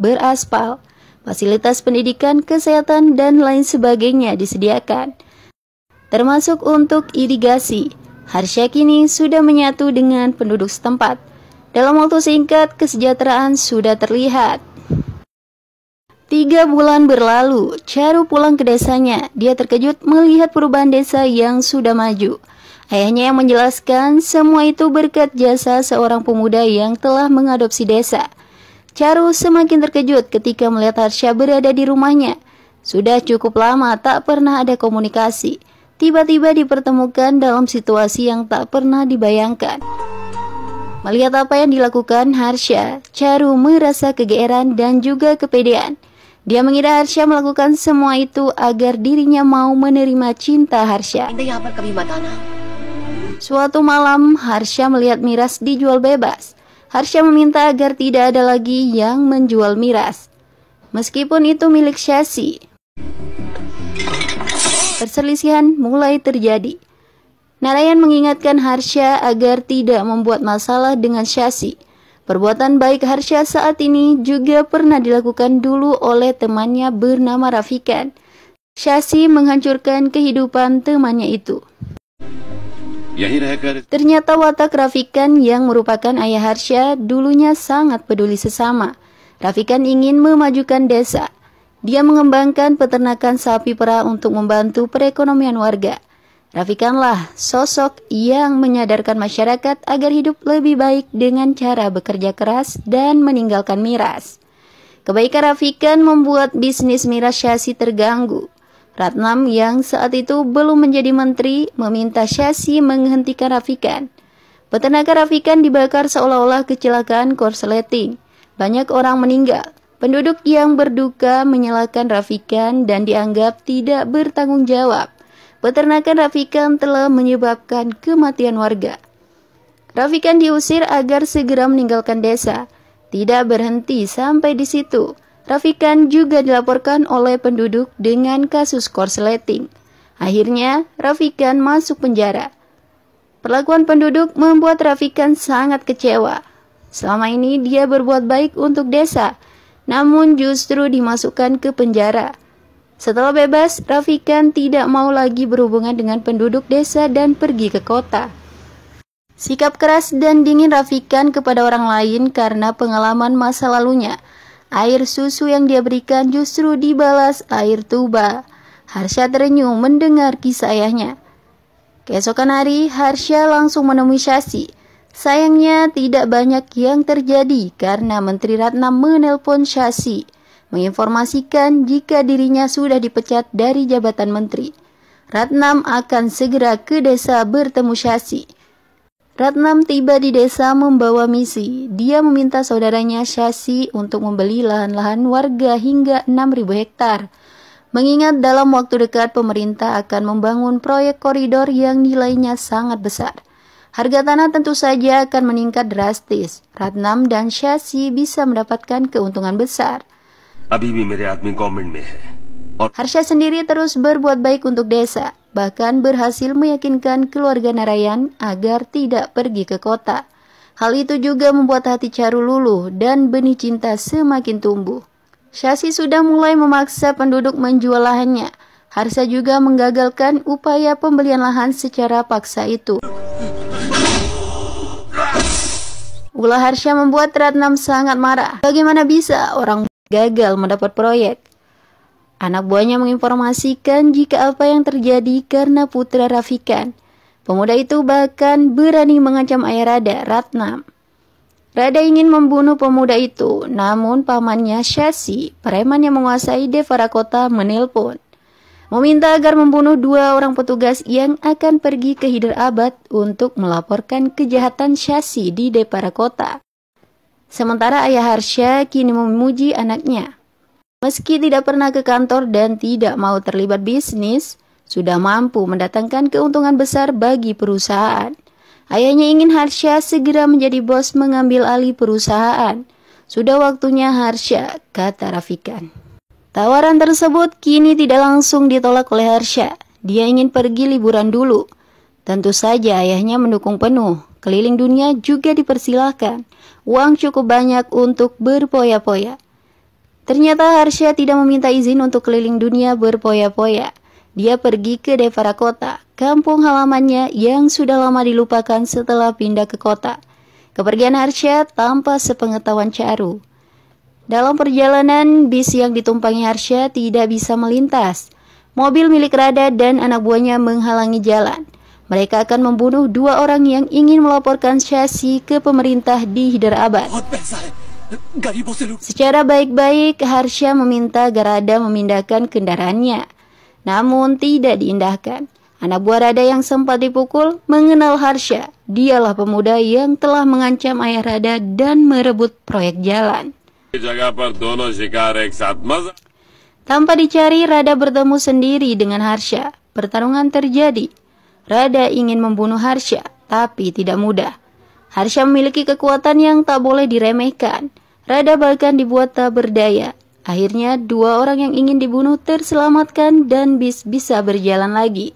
beraspal, fasilitas pendidikan, kesehatan, dan lain sebagainya disediakan. Termasuk untuk irigasi. Harsha kini sudah menyatu dengan penduduk setempat. Dalam waktu singkat, kesejahteraan sudah terlihat. 3 bulan berlalu, Charu pulang ke desanya. Dia terkejut melihat perubahan desa yang sudah maju. Ayahnya yang menjelaskan semua itu berkat jasa seorang pemuda yang telah mengadopsi desa. Charu semakin terkejut ketika melihat Harsha berada di rumahnya. Sudah cukup lama tak pernah ada komunikasi. Tiba-tiba dipertemukan dalam situasi yang tak pernah dibayangkan. Melihat apa yang dilakukan Harsha, Charu merasa kegeeran dan juga kepedean. Dia mengira Harsha melakukan semua itu agar dirinya mau menerima cinta Harsha. Suatu malam, Harsha melihat miras dijual bebas. Harsha meminta agar tidak ada lagi yang menjual miras, meskipun itu milik Shashi. Perselisihan mulai terjadi. Narayan mengingatkan Harsha agar tidak membuat masalah dengan Shashi. Perbuatan baik Harsha saat ini juga pernah dilakukan dulu oleh temannya bernama Rafikan. Shashi menghancurkan kehidupan temannya itu. Ternyata watak Rafikan yang merupakan ayah Harsha dulunya sangat peduli sesama. Rafikan ingin memajukan desa. Dia mengembangkan peternakan sapi perah untuk membantu perekonomian warga. Rafikanlah sosok yang menyadarkan masyarakat agar hidup lebih baik dengan cara bekerja keras dan meninggalkan miras. Kebaikan Rafikan membuat bisnis miras Shashi terganggu. Ratnam yang saat itu belum menjadi menteri meminta Shashi menghentikan Rafikan. Peternakan Rafikan dibakar seolah-olah kecelakaan korsleting. Banyak orang meninggal. Penduduk yang berduka menyalahkan Rafikan dan dianggap tidak bertanggung jawab. Peternakan Rafikan telah menyebabkan kematian warga. Rafikan diusir agar segera meninggalkan desa. Tidak berhenti sampai di situ. Rafikan juga dilaporkan oleh penduduk dengan kasus korsleting. Akhirnya, Rafikan masuk penjara. Perlakuan penduduk membuat Rafikan sangat kecewa. Selama ini dia berbuat baik untuk desa, namun justru dimasukkan ke penjara. Setelah bebas, Rafikan tidak mau lagi berhubungan dengan penduduk desa dan pergi ke kota. Sikap keras dan dingin Rafikan kepada orang lain karena pengalaman masa lalunya. Air susu yang dia berikan justru dibalas air tuba. Harsha terenyuh mendengar kisah ayahnya. Keesokan hari, Harsha langsung menemui Shashi. Sayangnya tidak banyak yang terjadi karena Menteri Ratnam menelpon Shashi, menginformasikan jika dirinya sudah dipecat dari jabatan menteri. Ratnam akan segera ke desa bertemu Shashi. Ratnam tiba di desa membawa misi. Dia meminta saudaranya Shashi untuk membeli lahan-lahan warga hingga 6.000 hektar. Mengingat dalam waktu dekat pemerintah akan membangun proyek koridor yang nilainya sangat besar. Harga tanah tentu saja akan meningkat drastis. Ratnam dan Shashi bisa mendapatkan keuntungan besar. Harsha sendiri terus berbuat baik untuk desa, bahkan berhasil meyakinkan keluarga Narayan agar tidak pergi ke kota. Hal itu juga membuat hati Charu luluh dan benih cinta semakin tumbuh. Shashi sudah mulai memaksa penduduk menjual lahannya. Harsha juga menggagalkan upaya pembelian lahan secara paksa itu. Ulah Harsha membuat Ratnam sangat marah. Bagaimana bisa orang gagal mendapat proyek? Anak buahnya menginformasikan jika apa yang terjadi karena putra Rafikan. Pemuda itu bahkan berani mengancam ayah Rada, Ratnam. Rada ingin membunuh pemuda itu, namun pamannya Shashi, preman yang menguasai Devara Kota, menelpon. Meminta agar membunuh 2 orang petugas yang akan pergi ke Hyderabad untuk melaporkan kejahatan Shashi di Devara Kota. Sementara ayah Harsha kini memuji anaknya. Meski tidak pernah ke kantor dan tidak mau terlibat bisnis, sudah mampu mendatangkan keuntungan besar bagi perusahaan. Ayahnya ingin Harsha segera menjadi bos mengambil alih perusahaan. Sudah waktunya Harsha, kata Rafikan. Tawaran tersebut kini tidak langsung ditolak oleh Harsha. Dia ingin pergi liburan dulu. Tentu saja ayahnya mendukung penuh. Keliling dunia juga dipersilahkan. Uang cukup banyak untuk berpoya-poya. Ternyata Harsha tidak meminta izin untuk keliling dunia berpoya-poya. Dia pergi ke Devarakota, kampung halamannya yang sudah lama dilupakan setelah pindah ke kota. Kepergian Harsha tanpa sepengetahuan Charu. Dalam perjalanan, bis yang ditumpangi Harsha tidak bisa melintas. Mobil milik Radha dan anak buahnya menghalangi jalan. Mereka akan membunuh 2 orang yang ingin melaporkan Shashi ke pemerintah di Hyderabad. Secara baik-baik, Harsha meminta Radha memindahkan kendaraannya. Namun tidak diindahkan. Anak buah Radha yang sempat dipukul mengenal Harsha. Dialah pemuda yang telah mengancam ayah Radha dan merebut proyek jalan. Tanpa dicari, Radha bertemu sendiri dengan Harsha. Pertarungan terjadi. Radha ingin membunuh Harsha, tapi tidak mudah. Harsha memiliki kekuatan yang tak boleh diremehkan. Radha bahkan dibuat tak berdaya. Akhirnya 2 orang yang ingin dibunuh terselamatkan dan bis bisa berjalan lagi.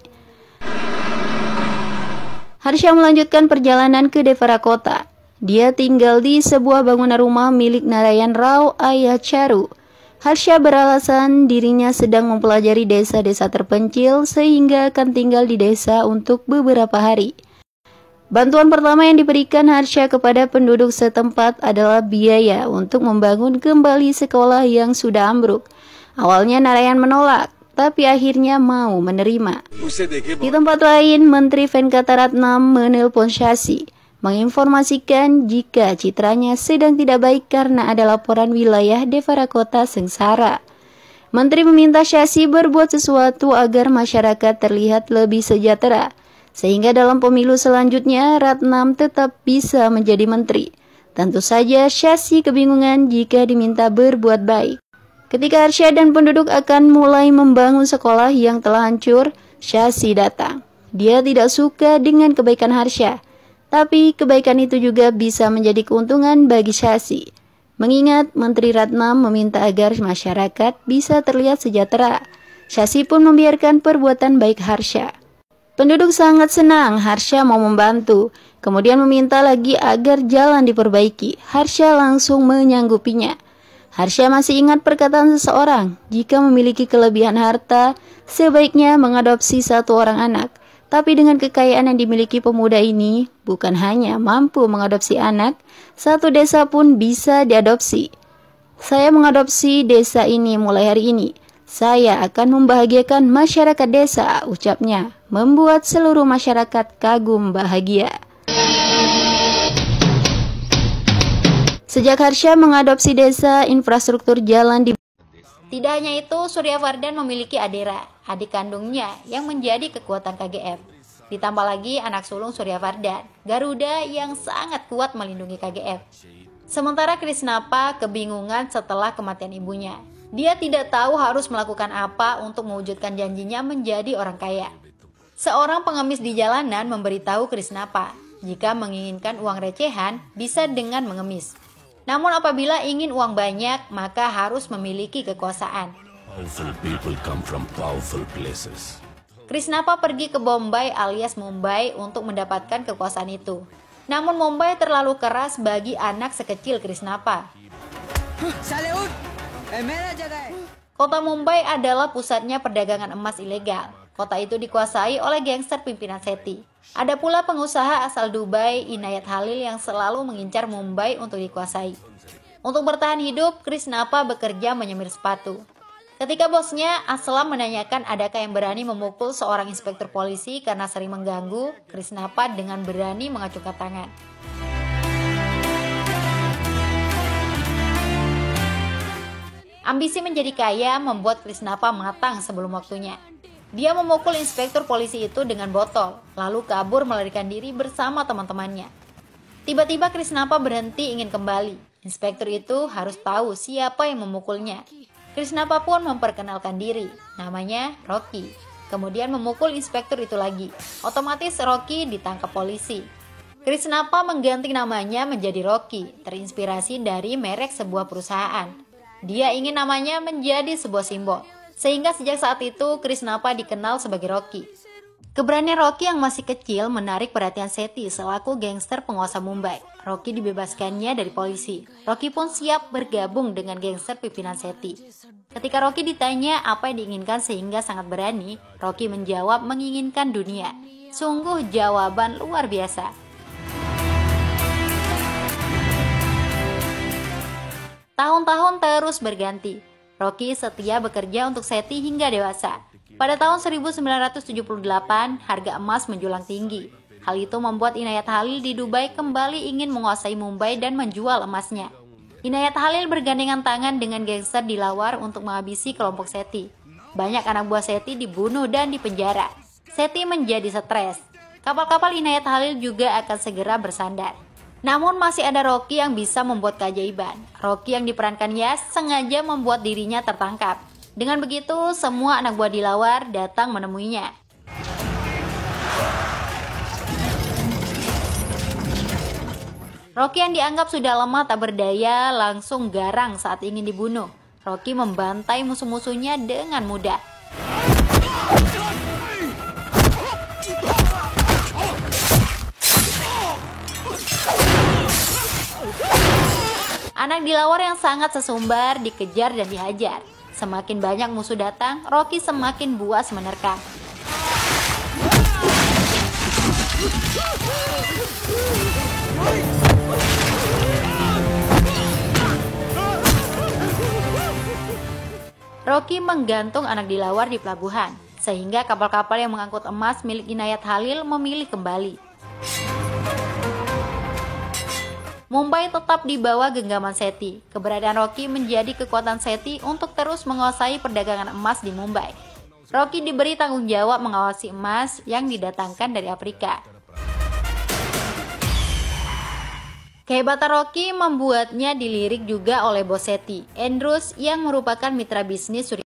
Harsha melanjutkan perjalanan ke Devarakota. Dia tinggal di sebuah bangunan rumah milik Narayan Rao, ayah Charu. Harsha beralasan dirinya sedang mempelajari desa-desa terpencil sehingga akan tinggal di desa untuk beberapa hari. Bantuan pertama yang diberikan Harsha kepada penduduk setempat adalah biaya untuk membangun kembali sekolah yang sudah ambruk. Awalnya Narayan menolak, tapi akhirnya mau menerima. Di tempat lain, Menteri Venkataratnam menelpon Shashi, menginformasikan jika citranya sedang tidak baik karena ada laporan wilayah Devarakota sengsara. Menteri meminta Shashi berbuat sesuatu agar masyarakat terlihat lebih sejahtera, sehingga dalam pemilu selanjutnya Ratnam tetap bisa menjadi menteri. Tentu saja Shashi kebingungan jika diminta berbuat baik. Ketika Harsha dan penduduk akan mulai membangun sekolah yang telah hancur, Shashi datang. Dia tidak suka dengan kebaikan Harsha, tapi kebaikan itu juga bisa menjadi keuntungan bagi Shashi. Mengingat Menteri Ratnam meminta agar masyarakat bisa terlihat sejahtera, Shashi pun membiarkan perbuatan baik Harsha. Penduduk sangat senang Harsha mau membantu, kemudian meminta lagi agar jalan diperbaiki. Harsha langsung menyanggupinya. Harsha masih ingat perkataan seseorang, jika memiliki kelebihan harta, sebaiknya mengadopsi 1 orang anak. Tapi dengan kekayaan yang dimiliki pemuda ini, bukan hanya mampu mengadopsi anak, 1 desa pun bisa diadopsi. Saya mengadopsi desa ini mulai hari ini. Saya akan membahagiakan masyarakat desa, ucapnya, membuat seluruh masyarakat kagum bahagia. Sejak Harsha mengadopsi desa, infrastruktur jalan di... Tidak hanya itu, Suryavardhan memiliki Adera, adik kandungnya yang menjadi kekuatan KGF. Ditambah lagi anak sulung Suryavardhan, Garuda yang sangat kuat melindungi KGF. Sementara Krishnapa kebingungan setelah kematian ibunya. Dia tidak tahu harus melakukan apa untuk mewujudkan janjinya menjadi orang kaya. Seorang pengemis di jalanan memberitahu Krishnapa, jika menginginkan uang recehan bisa dengan mengemis. Namun apabila ingin uang banyak, maka harus memiliki kekuasaan. Krishnapa pergi ke Bombay alias Mumbai untuk mendapatkan kekuasaan itu. Namun Mumbai terlalu keras bagi anak sekecil Krishnapa. Kota Mumbai adalah pusatnya perdagangan emas ilegal. Kota itu dikuasai oleh gangster pimpinan Sethi. Ada pula pengusaha asal Dubai, Inayat Halil, yang selalu mengincar Mumbai untuk dikuasai. Untuk bertahan hidup, Krishnapa bekerja menyemir sepatu. Ketika bosnya Aslam menanyakan adakah yang berani memukul seorang inspektur polisi karena sering mengganggu, Krishnapa dengan berani mengacungkan tangan. Ambisi menjadi kaya membuat Krishnapa matang sebelum waktunya. Dia memukul inspektur polisi itu dengan botol, lalu kabur melarikan diri bersama teman-temannya. Tiba-tiba Krishnapa berhenti ingin kembali. Inspektur itu harus tahu siapa yang memukulnya. Krishnapa pun memperkenalkan diri, namanya Rocky. Kemudian memukul inspektur itu lagi. Otomatis Rocky ditangkap polisi. Krishnapa mengganti namanya menjadi Rocky, terinspirasi dari merek sebuah perusahaan. Dia ingin namanya menjadi sebuah simbol. Sehingga sejak saat itu Krishnapa dikenal sebagai Rocky. Keberanian Rocky yang masih kecil menarik perhatian Sethi selaku gangster penguasa Mumbai. Rocky dibebaskannya dari polisi. Rocky pun siap bergabung dengan gangster pimpinan Sethi. Ketika Rocky ditanya apa yang diinginkan sehingga sangat berani, Rocky menjawab menginginkan dunia. Sungguh jawaban luar biasa. Tahun-tahun terus berganti. Rocky setia bekerja untuk Sethi hingga dewasa. Pada tahun 1978, harga emas menjulang tinggi. Hal itu membuat Inayat Khalil di Dubai kembali ingin menguasai Mumbai dan menjual emasnya. Inayat Khalil bergandengan tangan dengan gangster Dilawar untuk menghabisi kelompok Sethi. Banyak anak buah Sethi dibunuh dan dipenjara. Sethi menjadi stres. Kapal-kapal Inayat Khalil juga akan segera bersandar. Namun masih ada Rocky yang bisa membuat keajaiban. Rocky yang diperankannya sengaja membuat dirinya tertangkap. Dengan begitu, semua anak buah Dilawar datang menemuinya. Rocky yang dianggap sudah lemah tak berdaya langsung garang saat ingin dibunuh. Rocky membantai musuh-musuhnya dengan mudah. Anak Dilawar yang sangat sesumbar dikejar dan dihajar. Semakin banyak musuh datang, Rocky semakin buas menerkam. Rocky menggantung anak Dilawar di pelabuhan, sehingga kapal-kapal yang mengangkut emas milik Inayat Khalil memilih kembali. Mumbai tetap di bawah genggaman Sethi. Keberadaan Rocky menjadi kekuatan Sethi untuk terus menguasai perdagangan emas di Mumbai. Rocky diberi tanggung jawab mengawasi emas yang didatangkan dari Afrika. Kehebatan Rocky membuatnya dilirik juga oleh bos Sethi, Andrews, yang merupakan mitra bisnis